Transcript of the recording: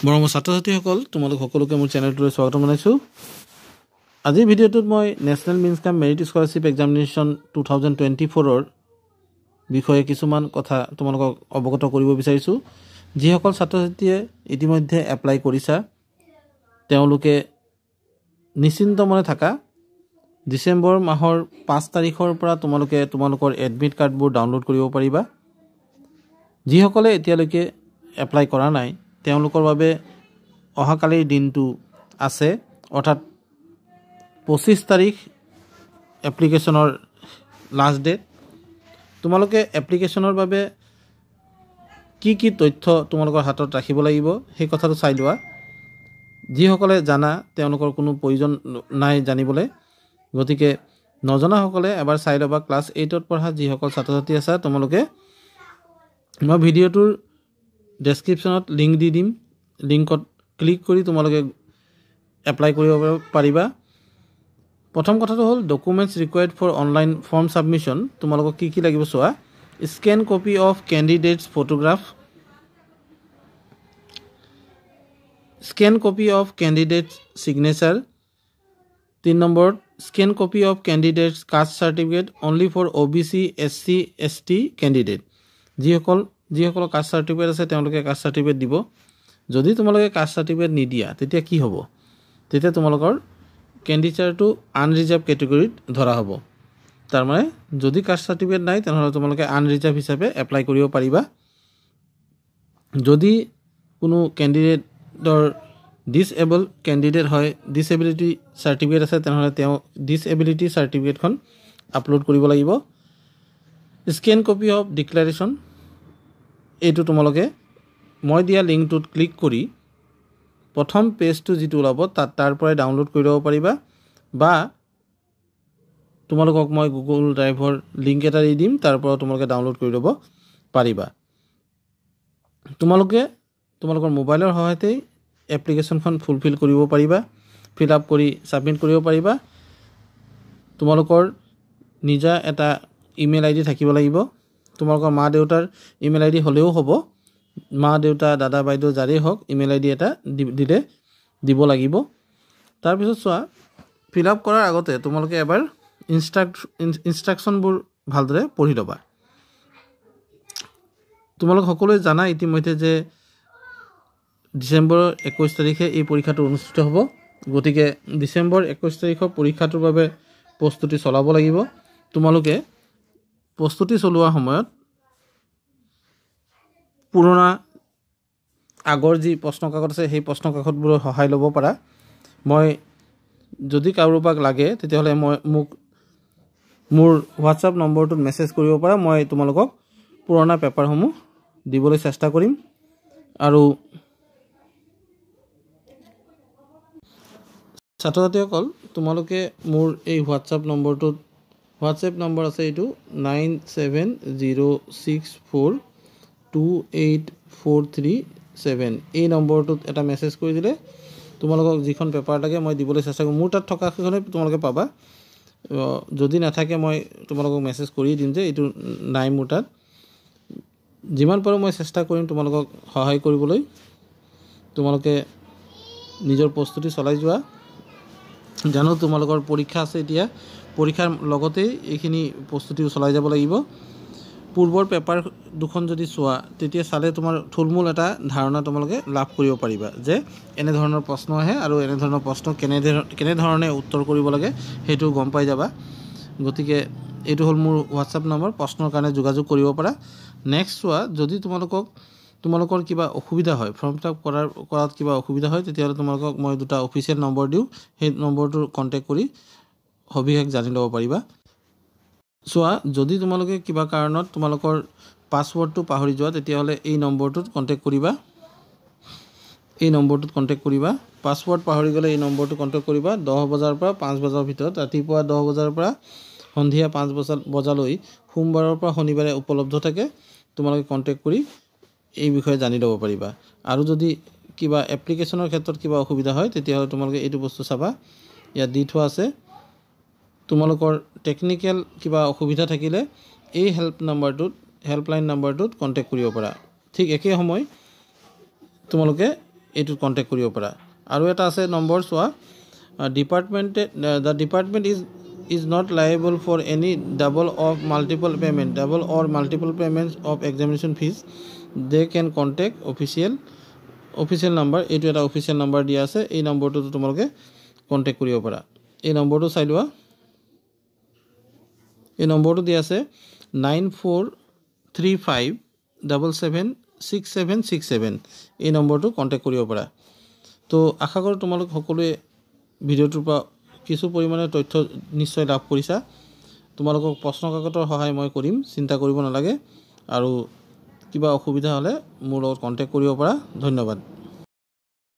মৰমৰ ছাত্ৰ-ছাত্ৰীসকল তোমালোক সকলোকে মোৰ চেনেলটোলৈ স্বাগতম জনাইছোঁ। আজিৰ ভিডিঅ'টোত মই নেশ্যনেল মিনছ কাম মেৰিট স্কলাৰশ্বিপ এক্সামিনেশ্যন 2024ৰ বিষয়ে কিছুমান কথা তোমালোকক অৱগত কৰিব বিচাৰিছোঁ। যিসকল ছাত্ৰ-ছাত্ৰীয়ে ইতিমধ্যে এপ্লাই কৰিছা তেওঁলোকে নিশ্চিন্ত মনে থাকা। ডিচেম্বৰ মাহৰ 5 তাৰিখৰ পৰা তোমালোকে তোমালোকৰ এডমিট কাৰ্ডবোৰ ডাউনলোড কৰিব পাৰিবা। যিসকলে এতিয়ালৈকে এপ্লাই কৰা নাই তেওঁলোকৰ বাবে অহাকালিৰ দিনটো আছে, অৰ্থাৎ 25 তাৰিখ এপ্লিকেশ্যনৰ লাষ্ট ডেট। তোমালোকে এপ্লিকেশ্যনৰ বাবে কি কি তথ্য তোমালোকৰ হাতত ৰাখিব লাগিব সেই কথাটো চাই লোৱা। যিসকলে জানা তেওঁলোকৰ কোনো প্ৰয়োজন নাই জানিবলৈ, গতিকে নজনাসকলে এবাৰ চাই ল'বা। ক্লাছ 8ত পঢ়া যিসকল ছাত্ৰ ছাত্ৰী আছা তোমালোকে মই ভিডিঅ'টোৰ ডেছক্ৰিপশ্যনত লিংক দি দিম, লিংকত ক্লিক কৰি তোমালোকে এপ্লাই কৰিব পাৰিবা। প্ৰথম কথাটো হ'ল documents required for online form submission. তোমালোকক কি কি লাগিব চোৱা। Scan copy of candidate's photograph, scan copy of candidate's signature. 3 নম্বৰত scan copy of candidate's caste certificate only for OBC SC ST candidate. যিসকলৰ কাষ্ট চাৰ্টিফিকেট আছে তেওঁলোকে কাষ্ট চাৰ্টিফিকেট দিব। যদি তোমালোকে কাষ্ট চাৰ্টিফিকেট নিদিয়া তেতিয়া কি হ'ব? তেতিয়া তোমালোকৰ কেণ্ডিডেটটো আনৰিজাৰ্ভ কেটেগৰীত ধৰা হ'ব। তাৰমানে যদি কাষ্ট চাৰ্টিফিকেট নাই তেনেহ'লে তোমালোকে আনৰিজাৰ্ভ হিচাপে এপ্লাই কৰিব পাৰিবা। যদি কোনো কেণ্ডিডেটৰ ডিছেবল কেণ্ডিডেট হয়, ডিছেবিলিটি চাৰ্টিফিকেট আছে, তেনেহ'লে তেওঁ ডিছেবিলিটি চাৰ্টিফিকেটখন আপলোড কৰিব লাগিব। স্কেন কপি অফ ডিক্লাৰেশ্যন, এইটো তোমালোকে মই দিয়া লিংকটোত ক্লিক কৰি প্ৰথম পেজটো যিটো ওলাব তাৰ পৰাই ডাউনলোড কৰি ল'ব পাৰিবা, বা তোমালোকক মই গুগল ড্ৰাইভৰ লিংক এটা দি দিম, তাৰ পৰা তোমালোকে ডাউনলোড কৰি ল'ব পাৰিবা। তোমালোকে তোমালোকৰ মোবাইলৰ সহায়তেই এপ্লিকেশ্যনখন ফুলফিল কৰিব পাৰিবা, ফিল আপ কৰি ছাবমিট কৰিব পাৰিবা। তোমালোকৰ নিজা এটা ইমেইল ID থাকিব লাগিব। তোমালোকৰ মা দেউতাৰ ইমেইল ID হ'লেও হ'ব, মা দেউতা দাদা বাইদেউ যাৰেই হওক ইমেইল ID এটা দিব লাগিব। তাৰপিছত চোৱা, ফিল আপ কৰাৰ আগতে তোমালোকে এবাৰ ইনষ্ট্ৰাকশ্যনবোৰ ভালদৰে পঢ়ি ল'বা। তোমালোক সকলোৱে জানা ইতিমধ্যে যে ডিচেম্বৰৰ 21 তাৰিখে এই পৰীক্ষাটো অনুষ্ঠিত হ'ব। গতিকে ডিচেম্বৰ 21 তাৰিখৰ পৰীক্ষাটোৰ বাবে প্ৰস্তুতি চলাব লাগিব। তোমালোকে প্ৰস্তুতি চলোৱাৰ সময়ত পুৰণা আগৰ যি প্ৰশ্ন কাকত আছে সেই প্ৰশ্ন কাকতবোৰৰ সহায় ল'ব পাৰা। মই যদি কাৰোবাক লাগে তেতিয়াহ'লে মোক মোৰ হোৱাটছআপ নম্বৰটোত মেছেজ কৰিব পাৰা। মই তোমালোকক পুৰণা পেপাৰসমূহ দিবলৈ চেষ্টা কৰিম। আৰু ছাত্ৰ ছাত্ৰীসকল তোমালোকে মোৰ এই হোৱাটছআপ নম্বৰ আছে, এইটো 9706428437। এই নম্বৰটোত এটা মেছেজ কৰি দিলে তোমালোকক যিখন পেপাৰ লাগে মই দিবলৈ চেষ্টা কৰিম। মোৰ তাত থকা সেইখনে তোমালোকে পাবা। যদি নাথাকে মই তোমালোকক মেছেজ কৰি দিম যে এইটো নাই মোৰ তাত। যিমান পাৰোঁ মই চেষ্টা কৰিম তোমালোকক সহায় কৰিবলৈ। তোমালোকে নিজৰ প্ৰস্তুতি চলাই যোৱা। জানো তোমালোকৰ পৰীক্ষা আছে, এতিয়া পৰীক্ষাৰ লগতেই এইখিনি প্ৰস্তুতিও চলাই যাব লাগিব। পূৰ্বৰ পেপাৰ দুখন যদি চোৱা তেতিয়া চালে তোমাৰ থুলমূল এটা ধাৰণা তোমালোকে লাভ কৰিব পাৰিবা যে এনেধৰণৰ প্ৰশ্ন আহে আৰু এনেধৰণৰ প্ৰশ্ন কেনেধৰণে উত্তৰ কৰিব লাগে সেইটো গম পাই যাবা। গতিকে এইটো হ'ল মোৰ হোৱাটছআপ নম্বৰ, প্ৰশ্নৰ কাৰণে যোগাযোগ কৰিব পাৰা। নেক্সট চোৱা, যদি তোমালোকৰ কিবা অসুবিধা হয়, ফৰ্ম ফিল আপ কৰাত কিবা অসুবিধা হয়, তেতিয়াহ'লে তোমালোকক মই 2টা অফিচিয়েল নম্বৰ দিওঁ, সেই নম্বৰটোৰ কণ্টেক্ট কৰি সবিশেষ জানি ল'ব পাৰিবা। চোৱা, যদি তোমালোকে কিবা কাৰণত তোমালোকৰ পাছৱৰ্ডটো পাহৰি যোৱা তেতিয়াহ'লে এই নম্বৰটোত কণ্টেক্ট কৰিবা। পাছৱৰ্ড পাহৰি গ'লে এই নম্বৰটো কণ্টেক্ট কৰিবা। 10 বজাৰ পৰা 5 বজাৰ ভিতৰত, ৰাতিপুৱা 10 বজাৰ পৰা সন্ধিয়া 5 বজালৈ সোমবাৰৰ পৰা শনিবাৰে উপলব্ধ থাকে। তোমালোকে কণ্টেক্ট কৰি এই বিষয়ে জানি ল'ব পাৰিবা। আৰু যদি কিবা এপ্লিকেশ্যনৰ ক্ষেত্ৰত কিবা অসুবিধা হয় তেতিয়াহ'লে তোমালোকে এইটো বস্তু চাবা, ইয়াত দি থোৱা আছে। তোমালোকৰ টেকনিকেল কিবা অসুবিধা থাকিলে এই হেল্পলাইন নম্বৰটোত কণ্টেক্ট কৰিব পাৰা। ঠিক একে সময় তোমালোকে এইটোত কণ্টেক্ট কৰিব পাৰা আৰু এটা আছে নম্বৰ চোৱা the department is not liable for any double or multiple payments of examination fees. They can contact official number. এইটো এটা অফিচিয়েল নাম্বাৰ দিয়া আছে এই নম্বৰটোত তোমালোকে কণ্টেক্ট কৰিব পাৰা এই নম্বৰটো চাই লোৱা এই নম্বৰটো দিয়া আছে 9435776767 এই নম্বৰটো কণ্টেক্ট কৰিব পাৰা তো আশা কৰোঁ তোমালোক সকলোৱে ভিডিঅ'টোৰ পৰা কিছু পৰিমাণে তথ্য নিশ্চয় লাভ কৰিছা তোমালোকক প্ৰশ্ন কাকতৰ সহায় মই কৰিম চিন্তা কৰিব নালাগে আৰু কিবা অসুবিধা হ'লে মোৰ লগত কণ্টেক্ট কৰিব পাৰা ধন্যবাদ